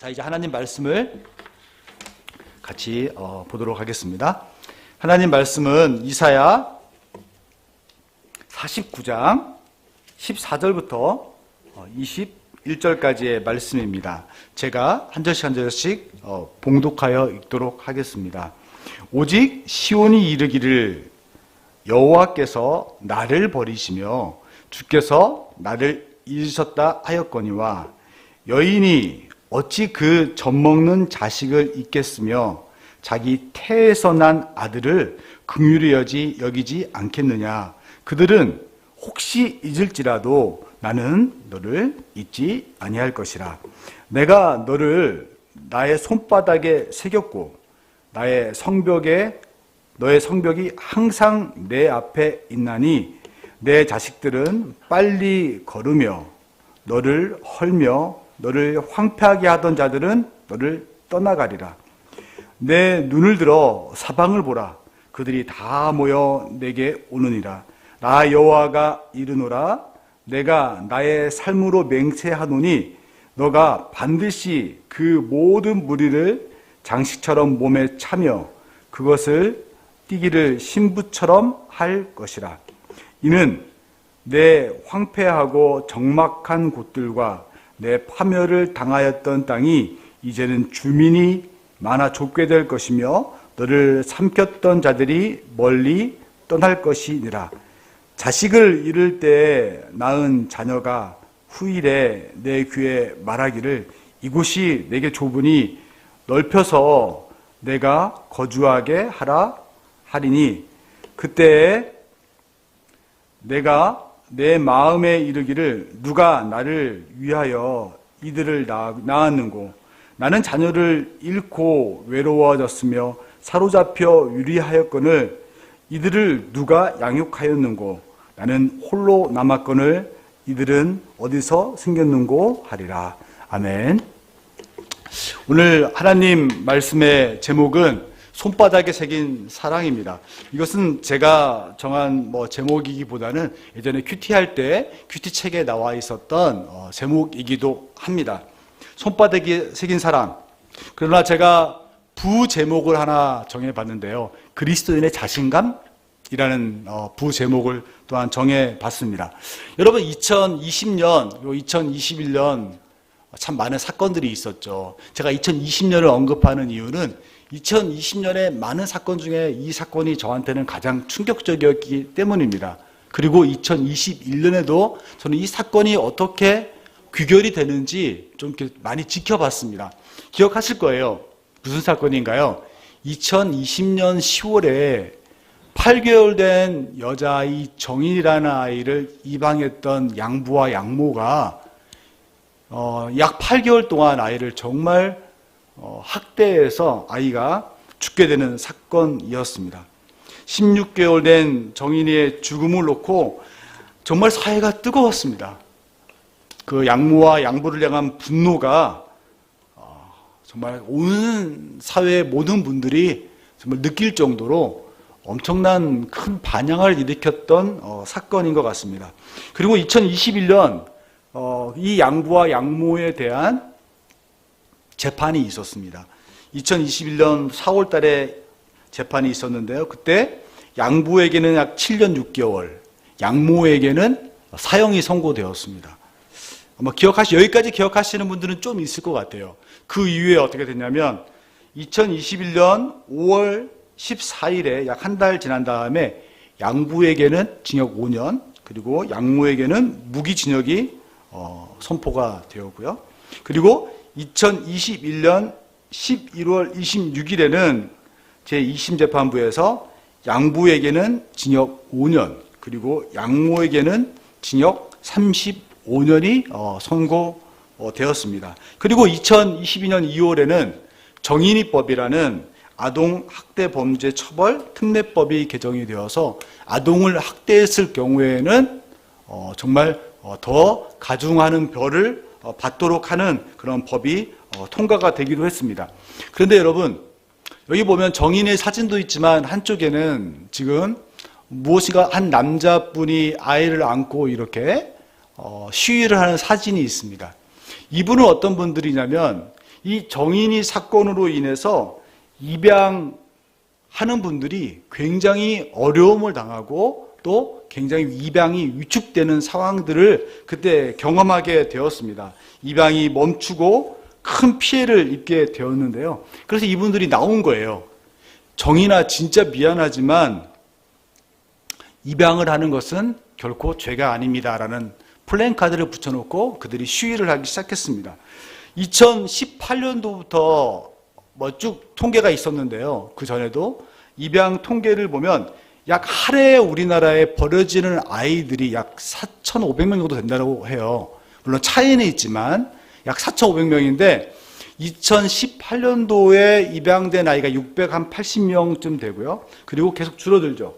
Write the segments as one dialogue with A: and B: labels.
A: 자, 이제 하나님 말씀을 같이 보도록 하겠습니다. 하나님 말씀은 이사야 49장 14절부터 21절까지의 말씀입니다. 제가 한 절씩 한 절씩 봉독하여 읽도록 하겠습니다. 오직 시온이 이르기를 여호와께서 나를 버리시며 주께서 나를 잊으셨다 하였거니와 여인이 어찌 그 젖먹는 자식을 잊겠으며 자기 태에서 난 아들을 긍휼히 여기지 않겠느냐. 그들은 혹시 잊을지라도 나는 너를 잊지 아니할 것이라. 내가 너를 나의 손바닥에 새겼고 너의 성벽이 항상 내 앞에 있나니 내 자식들은 빨리 걸으며 너를 헐며 너를 황폐하게 하던 자들은 너를 떠나가리라. 내 눈을 들어 사방을 보라. 그들이 다 모여 내게 오느니라. 나 여호와가 이르노라. 내가 나의 삶으로 맹세하노니 너가 반드시 그 모든 무리를 장식처럼 몸에 차며 그것을 띠기를 신부처럼 할 것이라. 이는 내 황폐하고 적막한 곳들과 내 파멸을 당하였던 땅이 이제는 주민이 많아 좁게 될 것이며 너를 삼켰던 자들이 멀리 떠날 것이니라. 자식을 잃을 때 낳은 자녀가 후일에 내 귀에 말하기를 이곳이 내게 좁으니 넓혀서 내가 거주하게 하라 하리니 그때 내가 내 마음에 이르기를 누가 나를 위하여 이들을 낳았는고 나는 자녀를 잃고 외로워졌으며 사로잡혀 유리하였거늘 이들을 누가 양육하였는고 나는 홀로 남았거늘 이들은 어디서 생겼는고 하리라. 아멘. 오늘 하나님 말씀의 제목은 손바닥에 새긴 사랑입니다. 이것은 제가 정한 제목이기보다는 예전에 큐티 할 때 큐티 책에 나와 있었던 제목이기도 합니다. 손바닥에 새긴 사랑. 그러나 제가 부제목을 하나 정해봤는데요. 그리스도인의 자신감이라는 부제목을 또한 정해봤습니다. 여러분 2020년 그리고 2021년 참 많은 사건들이 있었죠. 제가 2020년을 언급하는 이유는 2020년에 많은 사건 중에 이 사건이 저한테는 가장 충격적이었기 때문입니다. 그리고 2021년에도 저는 이 사건이 어떻게 귀결이 되는지 좀 이렇게 많이 지켜봤습니다. 기억하실 거예요. 무슨 사건인가요? 2020년 10월에 8개월 된 여자아이 정인이라는 아이를 입양했던 양부와 양모가 약 8개월 동안 아이를 정말 학대해서 아이가 죽게 되는 사건이었습니다. 16개월 된 정인이의 죽음을 놓고 정말 사회가 뜨거웠습니다. 그 양모와 양부를 향한 분노가 정말 온 사회의 모든 분들이 정말 느낄 정도로 엄청난 큰 반향을 일으켰던 사건인 것 같습니다. 그리고 2021년 이 양부와 양모에 대한 재판이 있었습니다. 2021년 4월 달에 재판이 있었는데요. 그때 양부에게는 약 7년 6개월, 양모에게는 사형이 선고되었습니다. 아마 여기까지 기억하시는 분들은 좀 있을 것 같아요. 그 이후에 어떻게 됐냐면 2021년 5월 14일에 약 한 달 지난 다음에 양부에게는 징역 5년, 그리고 양모에게는 무기징역이 선포가 되었고요. 그리고 2021년 11월 26일에는 제2심 재판부에서 양부에게는 징역 5년, 그리고 양모에게는 징역 35년이 선고되었습니다. 그리고 2022년 2월에는 정인이법이라는 아동학대범죄처벌 특례법이 개정이 되어서 아동을 학대했을 경우에는 정말 더 가중하는 벌을 받도록 하는 그런 법이 통과가 되기도 했습니다. 그런데 여러분, 여기 보면 정인의 사진도 있지만 한쪽에는 지금 무엇인가 한 남자분이 아이를 안고 이렇게 시위를 하는 사진이 있습니다. 이분은 어떤 분들이냐면 이 정인이 사건으로 인해서 입양하는 분들이 굉장히 어려움을 당하고 또 굉장히 입양이 위축되는 상황들을 그때 경험하게 되었습니다. 입양이 멈추고 큰 피해를 입게 되었는데요. 그래서 이분들이 나온 거예요. 정인아, 진짜 미안하지만 입양을 하는 것은 결코 죄가 아닙니다라는 플랜카드를 붙여놓고 그들이 시위를 하기 시작했습니다. 2018년도부터 쭉 통계가 있었는데요. 그 전에도 입양 통계를 보면 약 한 해에 우리나라에 버려지는 아이들이 약 4,500명 정도 된다고 해요. 물론 차이는 있지만 약 4,500명인데 2018년도에 입양된 아이가 680명쯤 되고요. 그리고 계속 줄어들죠.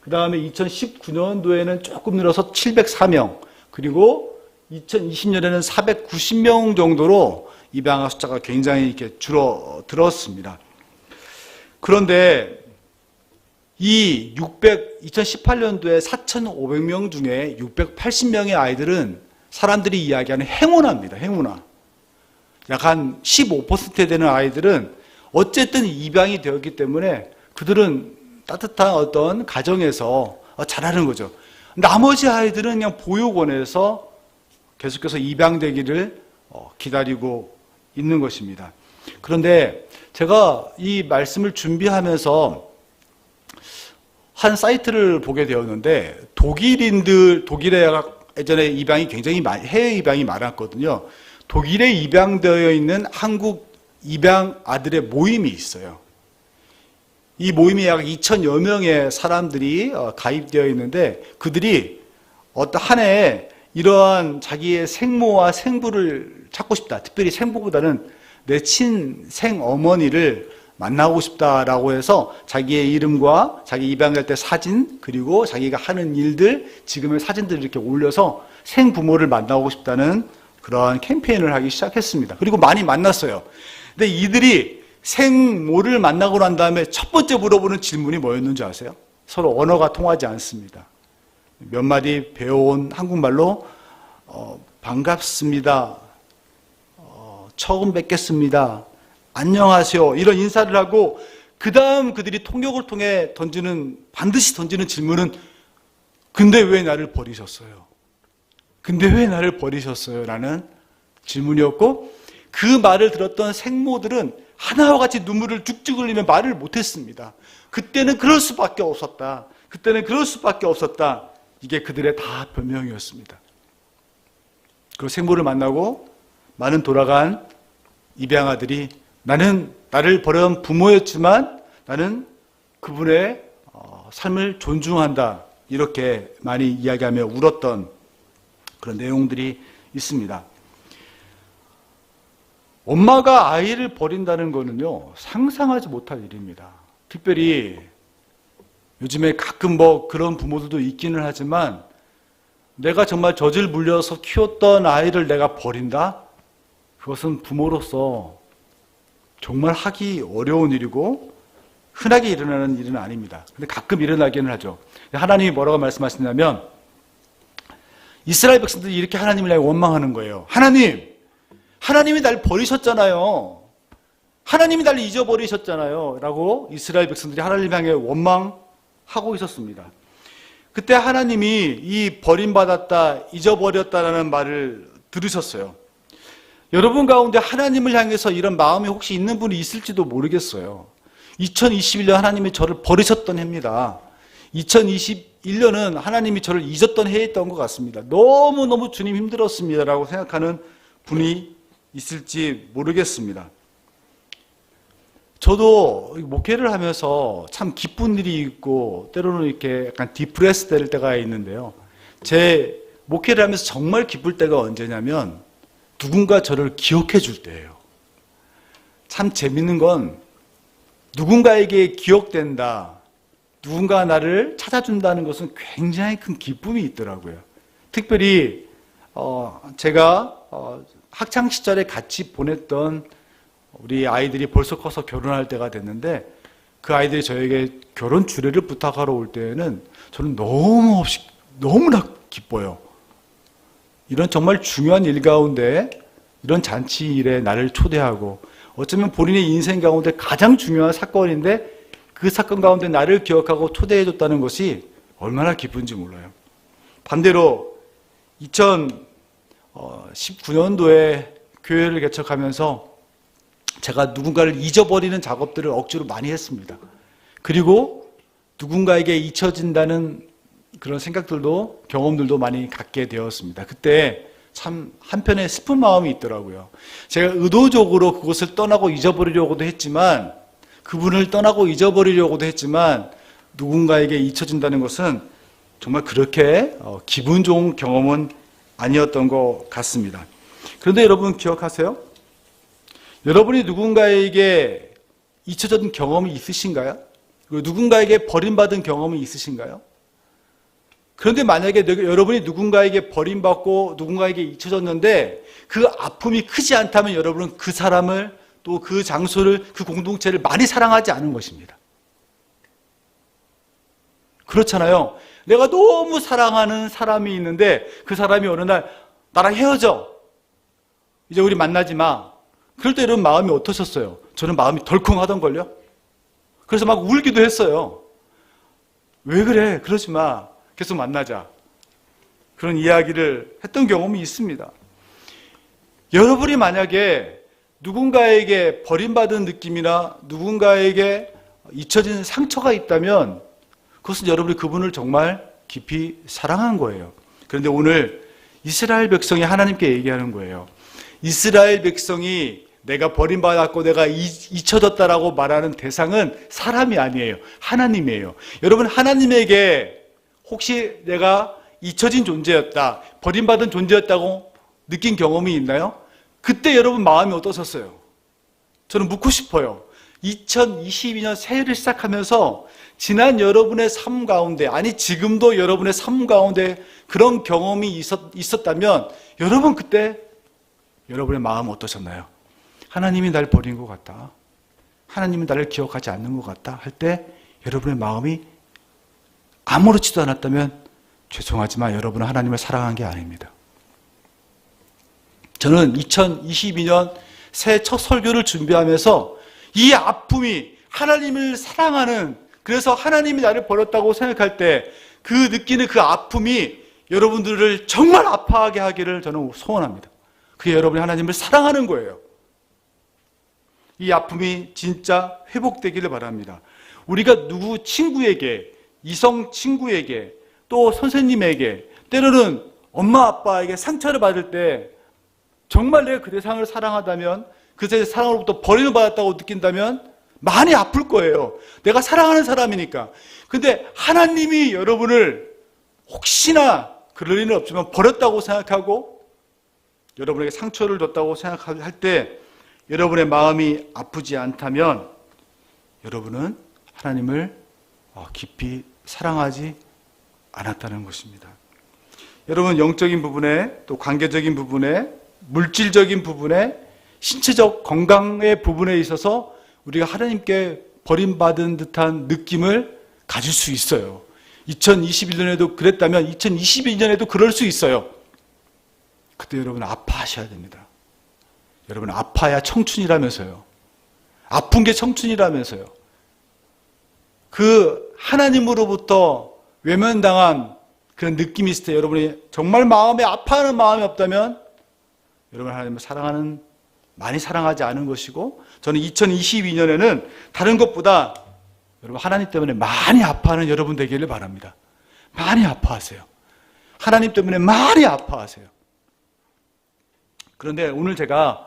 A: 그 다음에 2019년도에는 조금 늘어서 704명, 그리고 2020년에는 490명 정도로 입양아 숫자가 굉장히 이렇게 줄어들었습니다. 그런데 이 2018년도에 4,500명 중에 680명의 아이들은 사람들이 이야기하는 행운아입니다. 행운아. 약 한 15%에 되는 아이들은 어쨌든 입양이 되었기 때문에 그들은 따뜻한 어떤 가정에서 자라는 거죠. 나머지 아이들은 그냥 보육원에서 계속해서 입양되기를 기다리고 있는 것입니다. 그런데 제가 이 말씀을 준비하면서 한 사이트를 보게 되었는데 독일에 예전에 입양이 굉장히 해외 입양이 많았거든요. 독일에 입양되어 있는 한국 입양 아들의 모임이 있어요. 이 모임에 약 2,000여 명의 사람들이 가입되어 있는데 그들이 어떤 한 해에 이러한 자기의 생모와 생부를 찾고 싶다. 특별히 생부보다는 내 친생 어머니를 만나고 싶다라고 해서 자기의 이름과 자기 입양할 때 사진, 그리고 자기가 하는 일들, 지금의 사진들을 이렇게 올려서 생부모를 만나고 싶다는 그러한 캠페인을 하기 시작했습니다. 그리고 많이 만났어요. 근데 이들이 생모를 만나고 난 다음에 첫 번째 물어보는 질문이 뭐였는지 아세요? 서로 언어가 통하지 않습니다. 몇 마디 배워온 한국말로 반갑습니다. 처음 뵙겠습니다. 안녕하세요. 이런 인사를 하고 그 다음 그들이 통역을 통해 반드시 던지는 질문은 근데 왜 나를 버리셨어요? 근데 왜 나를 버리셨어요? 라는 질문이었고 그 말을 들었던 생모들은 하나와 같이 눈물을 쭉쭉 흘리며 말을 못했습니다. 그때는 그럴 수밖에 없었다. 그때는 그럴 수밖에 없었다. 이게 그들의 다 변명이었습니다. 그 생모를 만나고 많은 돌아간 입양아들이 나는 나를 버려온 부모였지만 나는 그분의 삶을 존중한다. 이렇게 많이 이야기하며 울었던 그런 내용들이 있습니다. 엄마가 아이를 버린다는 거는요, 상상하지 못할 일입니다. 특별히 요즘에 가끔 그런 부모들도 있기는 하지만 내가 정말 젖을 물려서 키웠던 아이를 내가 버린다? 그것은 부모로서 정말 하기 어려운 일이고 흔하게 일어나는 일은 아닙니다. 근데 가끔 일어나기는 하죠. 하나님이 뭐라고 말씀하시냐면 이스라엘 백성들이 이렇게 하나님을 향해 원망하는 거예요. 하나님이 날 버리셨잖아요. 하나님이 날 잊어버리셨잖아요. 라고 이스라엘 백성들이 하나님 향해 원망하고 있었습니다. 그때 하나님이 이 버림받았다, 잊어버렸다라는 말을 들으셨어요. 여러분 가운데 하나님을 향해서 이런 마음이 혹시 있는 분이 있을지도 모르겠어요. 2021년 하나님이 저를 버리셨던 해입니다. 2021년은 하나님이 저를 잊었던 해였던 것 같습니다. 너무너무 주님 힘들었습니다라고 생각하는 분이 있을지 모르겠습니다. 저도 목회를 하면서 참 기쁜 일이 있고 때로는 이렇게 약간 디프레스 될 때가 있는데요. 제 목회를 하면서 정말 기쁠 때가 언제냐면 누군가 저를 기억해 줄 때예요. 참 재밌는 건 누군가에게 기억된다, 누군가 나를 찾아준다는 것은 굉장히 큰 기쁨이 있더라고요. 특별히 제가 학창 시절에 같이 보냈던 우리 아이들이 벌써 커서 결혼할 때가 됐는데 그 아이들이 저에게 결혼 주례를 부탁하러 올 때에는 저는 너무나 기뻐요. 이런 정말 중요한 일 가운데 이런 잔치일에 나를 초대하고 어쩌면 본인의 인생 가운데 가장 중요한 사건인데 그 사건 가운데 나를 기억하고 초대해줬다는 것이 얼마나 기쁜지 몰라요. 반대로 2019년도에 교회를 개척하면서 제가 누군가를 잊어버리는 작업들을 억지로 많이 했습니다. 그리고 누군가에게 잊혀진다는 그런 생각들도 경험들도 많이 갖게 되었습니다. 그때 참 한편에 슬픈 마음이 있더라고요. 제가 의도적으로 그곳을 떠나고 잊어버리려고도 했지만 그분을 떠나고 잊어버리려고도 했지만 누군가에게 잊혀진다는 것은 정말 그렇게 기분 좋은 경험은 아니었던 것 같습니다. 그런데 여러분 기억하세요? 여러분이 누군가에게 잊혀진 경험이 있으신가요? 누군가에게 버림받은 경험이 있으신가요? 그런데 만약에 여러분이 누군가에게 버림받고 누군가에게 잊혀졌는데 그 아픔이 크지 않다면 여러분은 그 사람을 또 그 장소를 그 공동체를 많이 사랑하지 않은 것입니다. 그렇잖아요. 내가 너무 사랑하는 사람이 있는데 그 사람이 어느 날 나랑 헤어져. 이제 우리 만나지 마. 그럴 때 여러분 마음이 어떠셨어요? 저는 마음이 덜컹하던걸요. 그래서 막 울기도 했어요. 왜 그래? 그러지 마. 계속 만나자. 그런 이야기를 했던 경험이 있습니다. 여러분이 만약에 누군가에게 버림받은 느낌이나 누군가에게 잊혀진 상처가 있다면 그것은 여러분이 그분을 정말 깊이 사랑한 거예요. 그런데 오늘 이스라엘 백성이 하나님께 얘기하는 거예요. 이스라엘 백성이 내가 버림받았고 내가 잊혀졌다라고 말하는 대상은 사람이 아니에요. 하나님이에요. 여러분 하나님에게 혹시 내가 잊혀진 존재였다, 버림받은 존재였다고 느낀 경험이 있나요? 그때 여러분 마음이 어떠셨어요? 저는 묻고 싶어요. 2022년 새해를 시작하면서 지난 여러분의 삶 가운데, 아니 지금도 여러분의 삶 가운데 그런 경험이 있었다면 여러분 그때 여러분의 마음 어떠셨나요? 하나님이 날 버린 것 같다, 하나님이 나를 기억하지 않는 것 같다 할 때 여러분의 마음이 아무렇지도 않았다면 죄송하지만 여러분은 하나님을 사랑한 게 아닙니다. 저는 2022년 새해 첫 설교를 준비하면서 이 아픔이 하나님을 사랑하는, 그래서 하나님이 나를 버렸다고 생각할 때 그 느끼는 그 아픔이 여러분들을 정말 아파하게 하기를 저는 소원합니다. 그게 여러분이 하나님을 사랑하는 거예요. 이 아픔이 진짜 회복되기를 바랍니다. 우리가 누구 친구에게, 이성 친구에게, 또 선생님에게, 때로는 엄마 아빠에게 상처를 받을 때 정말 내가 그 대상을 사랑하다면, 그 사랑으로부터 버림을 받았다고 느낀다면 많이 아플 거예요. 내가 사랑하는 사람이니까. 근데 하나님이 여러분을 혹시나 그럴 리는 없지만 버렸다고 생각하고 여러분에게 상처를 줬다고 생각할 때 여러분의 마음이 아프지 않다면 여러분은 하나님을 깊이 사랑하지 않았다는 것입니다. 여러분 영적인 부분에, 또 관계적인 부분에, 물질적인 부분에, 신체적 건강의 부분에 있어서 우리가 하나님께 버림받은 듯한 느낌을 가질 수 있어요. 2021년에도 그랬다면 2022년에도 그럴 수 있어요. 그때 여러분 아파하셔야 됩니다. 여러분 아파야 청춘이라면서요. 아픈 게 청춘이라면서요. 그 하나님으로부터 외면당한 그런 느낌이 있을 때 여러분이 정말 마음에 아파하는 마음이 없다면 여러분 하나님을 많이 사랑하지 않은 것이고, 저는 2022년에는 다른 것보다 여러분 하나님 때문에 많이 아파하는 여러분 되기를 바랍니다. 많이 아파하세요. 하나님 때문에 많이 아파하세요. 그런데 오늘 제가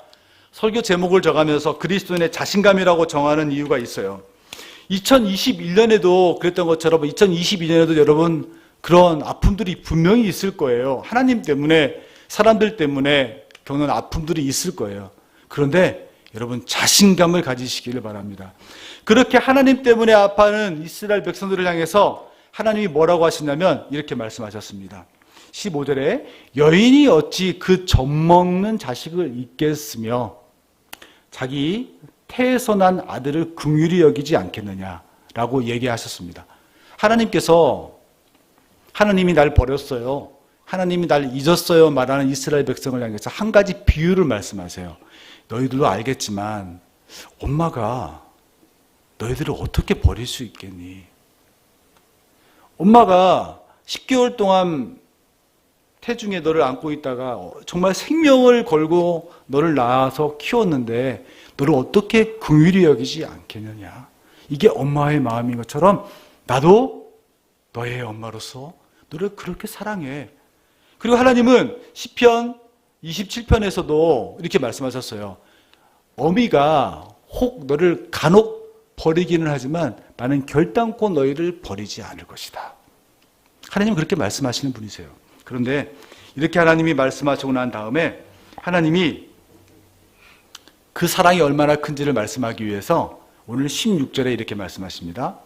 A: 설교 제목을 정하면서 그리스도인의 자신감이라고 정하는 이유가 있어요. 2021년에도 그랬던 것처럼 2022년에도 여러분 그런 아픔들이 분명히 있을 거예요. 하나님 때문에, 사람들 때문에 겪는 아픔들이 있을 거예요. 그런데 여러분 자신감을 가지시기를 바랍니다. 그렇게 하나님 때문에 아파하는 이스라엘 백성들을 향해서 하나님이 뭐라고 하시냐면 이렇게 말씀하셨습니다. 15절에 여인이 어찌 그 젖먹는 자식을 잊겠으며 자기 태에서 난 아들을 긍휼히 여기지 않겠느냐라고 얘기하셨습니다. 하나님께서, 하나님이 날 버렸어요. 하나님이 날 잊었어요 말하는 이스라엘 백성을 향해서 한 가지 비유를 말씀하세요. 너희들도 알겠지만 엄마가 너희들을 어떻게 버릴 수 있겠니? 엄마가 10개월 동안 태중에 너를 안고 있다가 정말 생명을 걸고 너를 낳아서 키웠는데 너를 어떻게 긍휼히 여기지 않겠느냐. 이게 엄마의 마음인 것처럼 나도 너의 엄마로서 너를 그렇게 사랑해. 그리고 하나님은 시편 27편에서도 이렇게 말씀하셨어요. 어미가 혹 너를 간혹 버리기는 하지만 나는 결단코 너희를 버리지 않을 것이다. 하나님은 그렇게 말씀하시는 분이세요. 그런데 이렇게 하나님이 말씀하시고 난 다음에 하나님이 그 사랑이 얼마나 큰지를 말씀하기 위해서 오늘 16절에 이렇게 말씀하십니다.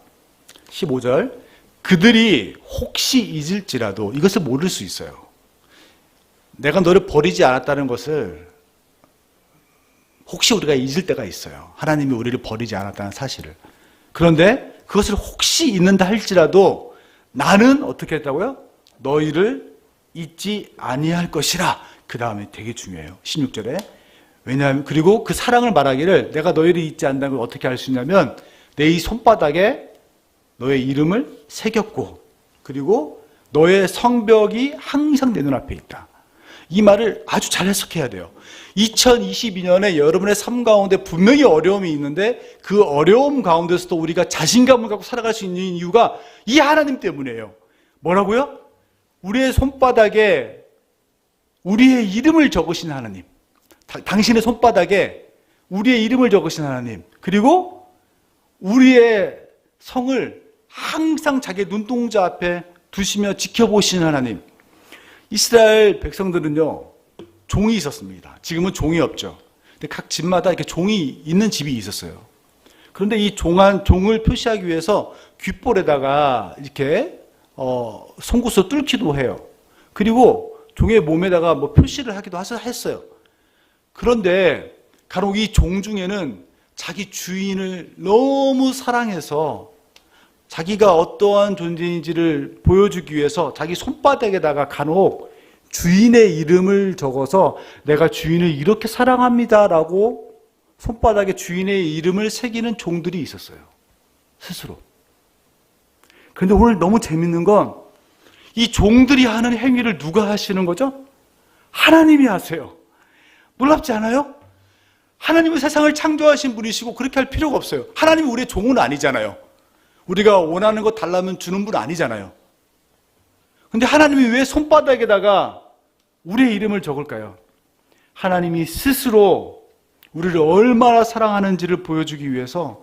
A: 15절, 그들이 혹시 잊을지라도 이것을 모를 수 있어요. 내가 너를 버리지 않았다는 것을 혹시 우리가 잊을 때가 있어요. 하나님이 우리를 버리지 않았다는 사실을. 그런데 그것을 혹시 잊는다 할지라도 나는 어떻게 했다고요? 너희를 잊지 아니할 것이라. 그 다음에 되게 중요해요. 16절에. 왜냐하면 그리고 그 사랑을 말하기를 내가 너희를 잊지 않는다는 걸 어떻게 할 수 있냐면 내 이 손바닥에 너의 이름을 새겼고 그리고 너의 성벽이 항상 내 눈앞에 있다. 이 말을 아주 잘 해석해야 돼요. 2022년에 여러분의 삶 가운데 분명히 어려움이 있는데 그 어려움 가운데서도 우리가 자신감을 갖고 살아갈 수 있는 이유가 이 하나님 때문이에요. 뭐라고요? 우리의 손바닥에 우리의 이름을 적으신 하나님. 당신의 손바닥에 우리의 이름을 적으신 하나님. 그리고 우리의 성을 항상 자기의 눈동자 앞에 두시며 지켜보시는 하나님. 이스라엘 백성들은요, 종이 있었습니다. 지금은 종이 없죠. 근데 각 집마다 이렇게 종이 있는 집이 있었어요. 그런데 이 종을 표시하기 위해서 귓볼에다가 이렇게 송곳으로 뚫기도 해요. 그리고 종의 몸에다가 뭐 표시를 하기도 했어요. 그런데 간혹 이 종 중에는 자기 주인을 너무 사랑해서 자기가 어떠한 존재인지를 보여주기 위해서 자기 손바닥에다가 간혹 주인의 이름을 적어서 내가 주인을 이렇게 사랑합니다라고 손바닥에 주인의 이름을 새기는 종들이 있었어요. 스스로. 그런데 오늘 너무 재밌는 건 이 종들이 하는 행위를 누가 하시는 거죠? 하나님이 하세요. 놀랍지 않아요? 하나님은 세상을 창조하신 분이시고 그렇게 할 필요가 없어요. 하나님이 우리의 종은 아니잖아요. 우리가 원하는 거 달라면 주는 분 아니잖아요. 근데 하나님이 왜 손바닥에다가 우리의 이름을 적을까요? 하나님이 스스로 우리를 얼마나 사랑하는지를 보여주기 위해서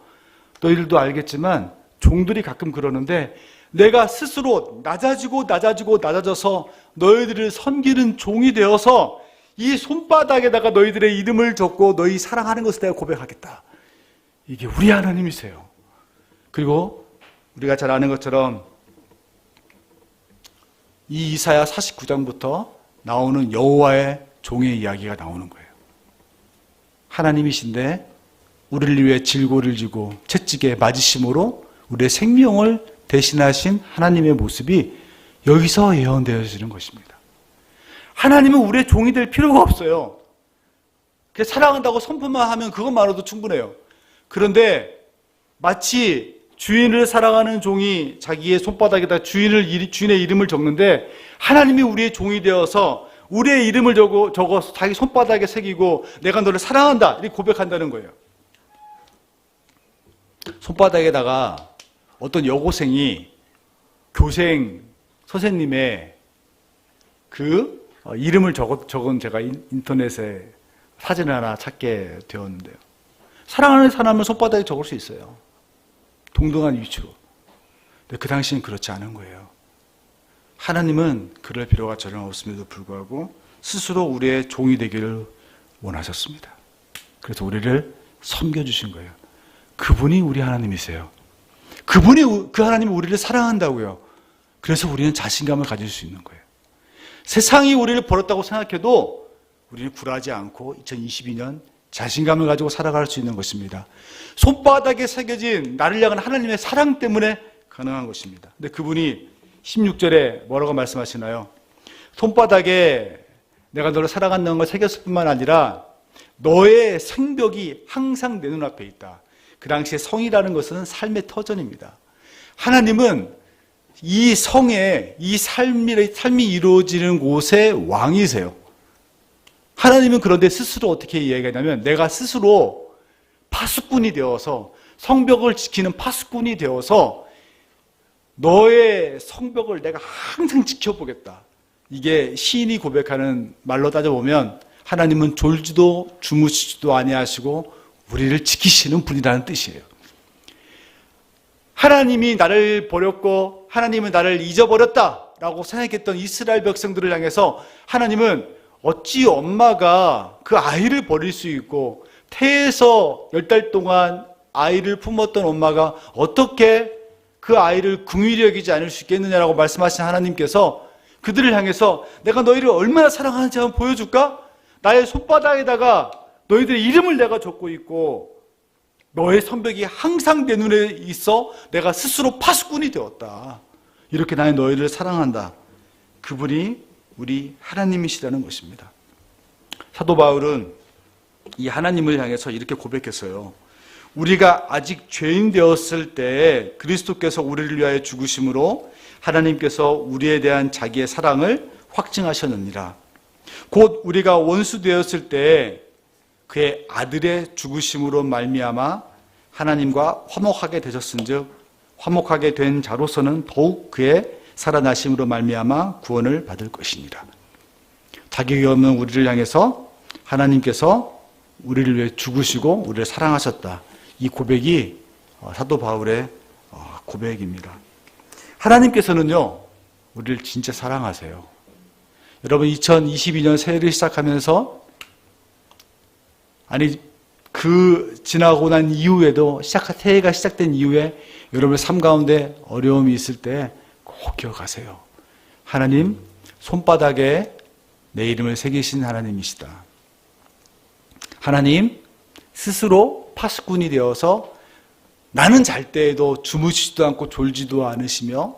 A: 너희들도 알겠지만 종들이 가끔 그러는데 내가 스스로 낮아져서 너희들을 섬기는 종이 되어서 이 손바닥에다가 너희들의 이름을 적고 너희 사랑하는 것을 내가 고백하겠다. 이게 우리 하나님이세요. 그리고 우리가 잘 아는 것처럼 이 이사야 49장부터 나오는 여호와의 종의 이야기가 나오는 거예요. 하나님이신데 우리를 위해 질고를 지고 채찍에 맞으심으로 우리의 생명을 대신하신 하나님의 모습이 여기서 예언되어지는 것입니다. 하나님은 우리의 종이 될 필요가 없어요. 그냥 사랑한다고 선포만 하면 그것만으로도 충분해요. 그런데 마치 주인을 사랑하는 종이 자기의 손바닥에다 주인의 이름을 적는데 하나님이 우리의 종이 되어서 우리의 이름을 적어서 자기 손바닥에 새기고 내가 너를 사랑한다 이렇게 고백한다는 거예요. 손바닥에다가 어떤 여고생이 교생 선생님의 그 이름을 적은 제가 인터넷에 사진을 하나 찾게 되었는데요. 사랑하는 사람은 손바닥에 적을 수 있어요. 동등한 위치로. 근데 그 당시엔 그렇지 않은 거예요. 하나님은 그럴 필요가 전혀 없음에도 불구하고 스스로 우리의 종이 되기를 원하셨습니다. 그래서 우리를 섬겨주신 거예요. 그분이 우리 하나님이세요. 그 하나님이 우리를 사랑한다고요. 그래서 우리는 자신감을 가질 수 있는 거예요. 세상이 우리를 버렸다고 생각해도 우리는 굴하지 않고 2022년 자신감을 가지고 살아갈 수 있는 것입니다. 손바닥에 새겨진 나를 향한 하나님의 사랑 때문에 가능한 것입니다. 근데 그분이 16절에 뭐라고 말씀하시나요? 손바닥에 내가 너를 사랑한다는 걸 새겼을 뿐만 아니라 너의 성벽이 항상 내 눈앞에 있다. 그 당시에 성이라는 것은 삶의 터전입니다. 하나님은 이 성에, 이 삶이 이루어지는 곳의 왕이세요. 하나님은 그런데 스스로 어떻게 이야기하냐면 내가 스스로 파수꾼이 되어서 성벽을 지키는 파수꾼이 되어서 너의 성벽을 내가 항상 지켜보겠다. 이게 시인이 고백하는 말로 따져보면 하나님은 졸지도 주무시지도 아니하시고 우리를 지키시는 분이라는 뜻이에요. 하나님이 나를 버렸고 하나님은 나를 잊어버렸다라고 생각했던 이스라엘 백성들을 향해서 하나님은 어찌 엄마가 그 아이를 버릴 수 있고 태에서 10달 동안 아이를 품었던 엄마가 어떻게 그 아이를 긍휼히 여기지 않을 수 있겠느냐라고 말씀하신 하나님께서 그들을 향해서 내가 너희를 얼마나 사랑하는지 한번 보여줄까? 나의 손바닥에다가 너희들의 이름을 내가 적고 있고 너의 성벽이 항상 내 눈에 있어 내가 스스로 파수꾼이 되었다. 이렇게 나는 너희를 사랑한다. 그분이 우리 하나님이시라는 것입니다. 사도 바울은 이 하나님을 향해서 이렇게 고백했어요. 우리가 아직 죄인 되었을 때 그리스도께서 우리를 위하여 죽으심으로 하나님께서 우리에 대한 자기의 사랑을 확증하셨느니라. 곧 우리가 원수 되었을 때 그의 아들의 죽으심으로 말미암아 하나님과 화목하게 되셨은즉 화목하게 된 자로서는 더욱 그의 살아나심으로 말미암아 구원을 받을 것이니라. 자격이 없는 우리를 향해서 하나님께서 우리를 위해 죽으시고 우리를 사랑하셨다. 이 고백이 사도 바울의 고백입니다. 하나님께서는요, 우리를 진짜 사랑하세요. 여러분 2022년 새해를 시작하면서 그 지나고 난 이후에도 새해가 시작된 이후에 여러분의 삶 가운데 어려움이 있을 때 꼭 기억하세요. 하나님 손바닥에 내 이름을 새기신 하나님이시다. 하나님 스스로 파수꾼이 되어서 나는 잘 때에도 주무시지도 않고 졸지도 않으시며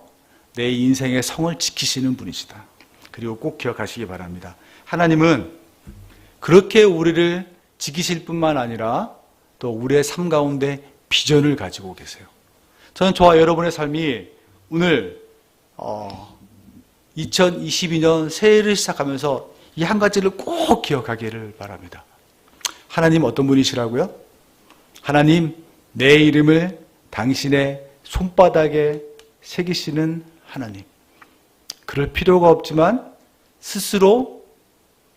A: 내 인생의 성을 지키시는 분이시다. 그리고 꼭 기억하시기 바랍니다. 하나님은 그렇게 우리를 지키실 뿐만 아니라 또 우리의 삶 가운데 비전을 가지고 계세요. 저는 저와 여러분의 삶이 오늘 2022년 새해를 시작하면서 이 한 가지를 꼭 기억하기를 바랍니다. 하나님 어떤 분이시라고요? 하나님 내 이름을 당신의 손바닥에 새기시는 하나님. 그럴 필요가 없지만 스스로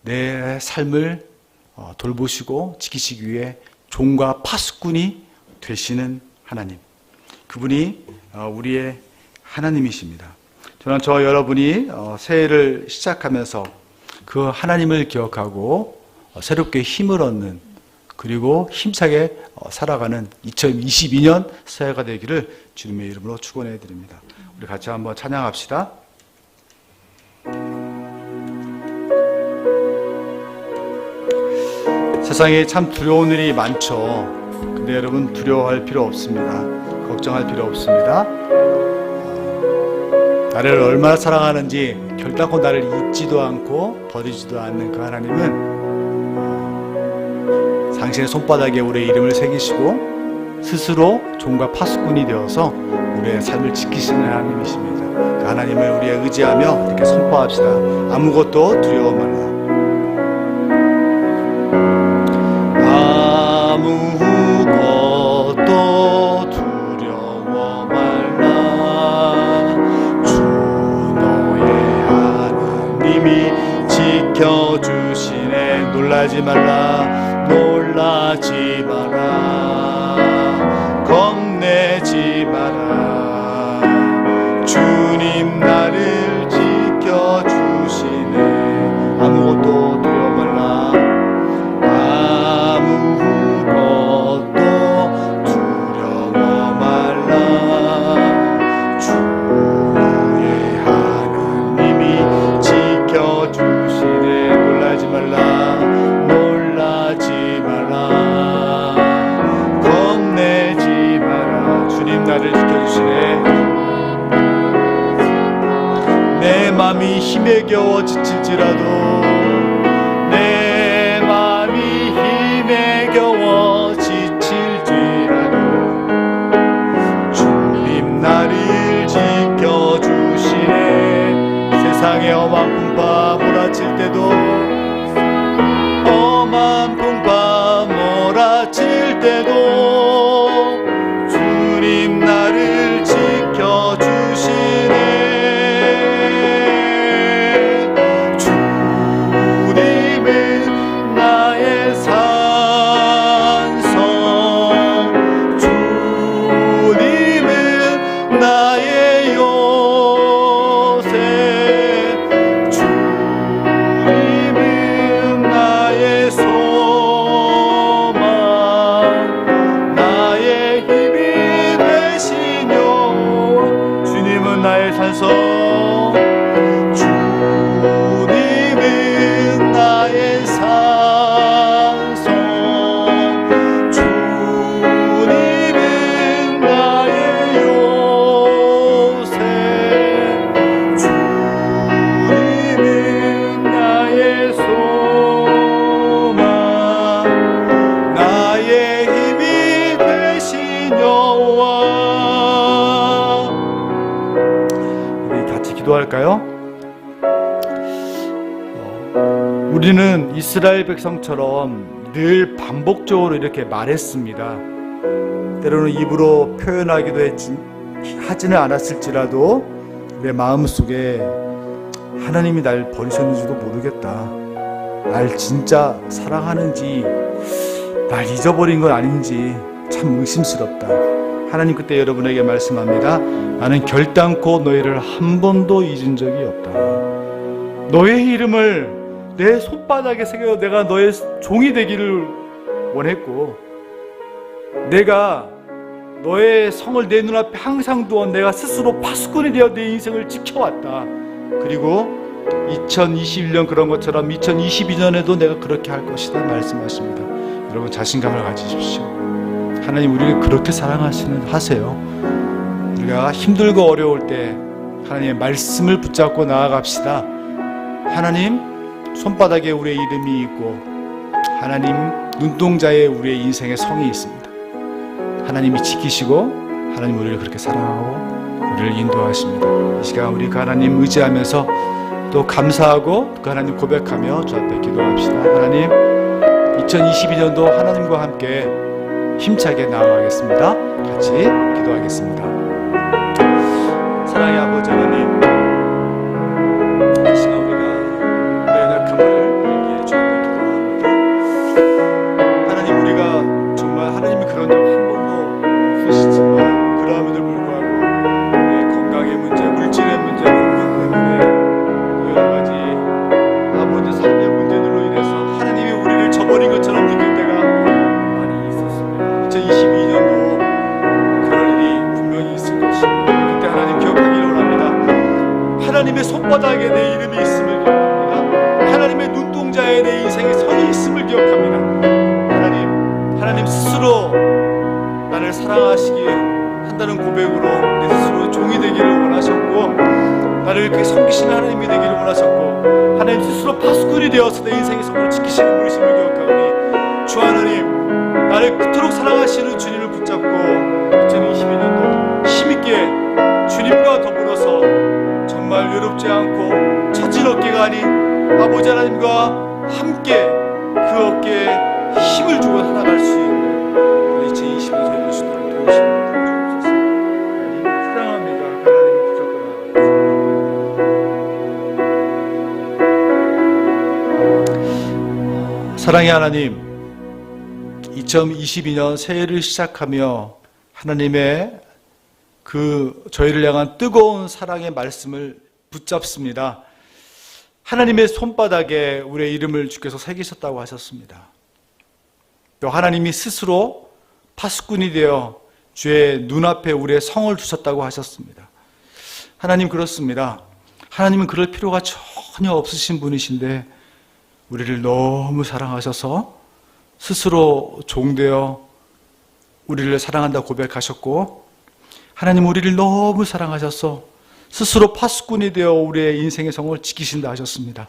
A: 내 삶을 돌보시고 지키시기 위해 종과 파수꾼이 되시는 하나님. 그분이 우리의 하나님이십니다. 저는 저와 여러분이 새해를 시작하면서 그 하나님을 기억하고 새롭게 힘을 얻는 그리고 힘차게 살아가는 2022년 새해가 되기를 주님의 이름으로 축원해 드립니다. 우리 같이 한번 찬양합시다. 세상에 참 두려운 일이 많죠. 근데 여러분 두려워할 필요 없습니다. 걱정할 필요 없습니다. 나를 얼마나 사랑하는지 결단코 나를 잊지도 않고 버리지도 않는 그 하나님은 당신의 손바닥에 우리의 이름을 새기시고 스스로 종과 파수꾼이 되어서 우리의 삶을 지키시는 하나님이십니다. 그 하나님을 우리가 의지하며 이렇게 선포합시다. 아무것도 두려워 말라. 아무것도 두려워 말라. 주 너의 하나님이 지켜주시네. 놀라지 말라. 놀라지 마라. 겁내지 마라. 주님 나를 지켜주시네. 아무것도 두려워 말라. 아무것도 두려워 말라. 주의 하나님이 지켜주시네. 놀라지 말라. 놀라지 마라. 겁내지 마라. 주님 나를 지켜주시네. 않았을지라도 내 마음이 힘에 겨워 지칠지라도 주님 나를 지켜주시네. 세상에 험한 풍파 몰아칠 때도 험한 풍파 몰아칠 때도 주님 나를 지켜주시네. 주님은 나의 산성, 주님은 나의 요새, 주님은 나의 소망, 나의 힘이 되신 여호와. 주님은 나의 산성, 주님은 나의 산성, 주님은 나의 요새, 주님은 나의 소망, 나의 힘이 되신 여호와. 우리 같이 기도할까요? 우리는 이스라엘 백성처럼 늘 반복적으로 이렇게 말했습니다. 때로는 입으로 표현하기도 하지는 않았을지라도 내 마음속에 하나님이 날 버리셨는지도 모르겠다, 날 진짜 사랑하는지 날 잊어버린 건 아닌지 참 의심스럽다. 하나님 그때 여러분에게 말씀합니다. 나는 결단코 너희를 한 번도 잊은 적이 없다. 너의 이름을 내 손바닥에 새겨 내가 너의 종이 되기를 원했고, 내가 너의 성을 내 눈앞에 항상 두어 내가 스스로 파수꾼이 되어 내 인생을 지켜왔다. 그리고 2021년 그런 것처럼 2022년에도 내가 그렇게 할 것이다 말씀하십니다. 여러분 자신감을 가지십시오. 하나님 우리를 그렇게 사랑하세요. 우리가 힘들고 어려울 때 하나님의 말씀을 붙잡고 나아갑시다. 하나님 손바닥에 우리의 이름이 있고 하나님 눈동자에 우리의 인생의 성이 있습니다. 하나님이 지키시고 하나님 우리를 그렇게 사랑하고 우리를 인도하십니다. 이 시간 우리 그 하나님 의지하면서 또 감사하고 그 하나님 고백하며 주 앞에 기도합시다. 하나님 2022년도 하나님과 함께 힘차게 나아가겠습니다. 같이 기도하겠습니다. 사랑의 아버지 하나님, 이 시간 우리가 우리의 연약함을 얘기해 주 앞에 기도합니다. 하나님 우리가 정말 하나님이 그런 적 한 번도 없으시지만 그럼에도 불구하고 우리의 건강의 문제, 물질의 문제, 공부 때문에 여러 가지 아버지 삶의 문제들로 인해서 하나님이 우리를 저버린 것처럼 느낄 때가 많이 있었습니다. 2022년도 그럴 일이 분명히 있을 것입니다. 그때 하나님 기억하기를 원합니다. 하나님의 손바닥에 내 이름이 있음을 기억합니다. 하나님의 눈동자에 내 인생의 선이 있음을 기억합니다. 하나님 스스로 나를 사랑하시기 한다는 고백으로 내 스스로 종이 되기를 원하셨고, 나를 이렇게 섬기시는 하나님이 되기를 원하셨고, 하나님 스스로 파수꾼이 되어서 내 인생의 성을 지키시는 분이심을 기억하오니 주 하나님, 나를 그토록 사랑하시는 주님을 붙잡고 2022년도 힘있게 주님과 더불어서 정말 외롭지 않고 처진 어깨가 아닌 아버지 하나님과 함께 그 어깨에 힘을 주고 살아갈 수 있는 2020년 되는 수도록 도우시는 주옵소서. 하나님 사랑합니다. 하나님 붙잡고 나아가겠습니다. 사랑의 하나님, 2022년 새해를 시작하며 하나님의 그 저희를 향한 뜨거운 사랑의 말씀을 붙잡습니다. 하나님의 손바닥에 우리의 이름을 주께서 새기셨다고 하셨습니다. 또 하나님이 스스로 파수꾼이 되어 주의 눈앞에 우리의 성을 두셨다고 하셨습니다. 하나님 그렇습니다. 하나님은 그럴 필요가 전혀 없으신 분이신데 우리를 너무 사랑하셔서 스스로 종되어 우리를 사랑한다 고백하셨고, 하나님 우리를 너무 사랑하셔서 스스로 파수꾼이 되어 우리의 인생의 성을 지키신다 하셨습니다.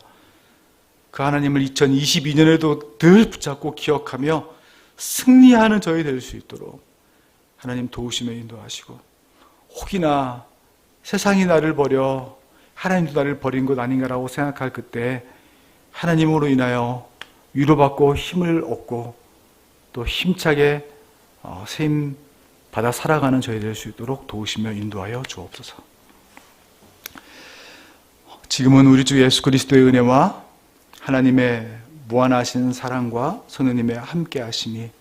A: 그 하나님을 2022년에도 늘 붙잡고 기억하며 승리하는 저희 될 수 있도록 하나님 도우시며 인도하시고, 혹이나 세상이 나를 버려 하나님도 나를 버린 것 아닌가라고 생각할 그때 하나님으로 인하여 위로받고 힘을 얻고 또 힘차게 세임 받아 살아가는 저희 될 수 있도록 도우시며 인도하여 주옵소서. 지금은 우리 주 예수 그리스도의 은혜와 하나님의 무한하신 사랑과 성령님의 함께 하심이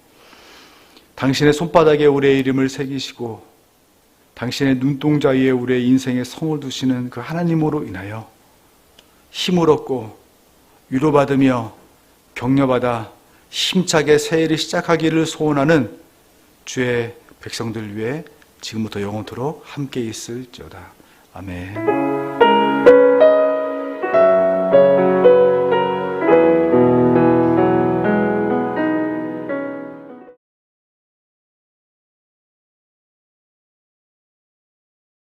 A: 당신의 손바닥에 우리의 이름을 새기시고 당신의 눈동자 위에 우리의 인생에 성을 두시는 그 하나님으로 인하여 힘을 얻고 위로받으며 격려받아 힘차게 새해를 시작하기를 소원하는 주의 백성들 위해 지금부터 영원토록 함께 있을지어다. 아멘.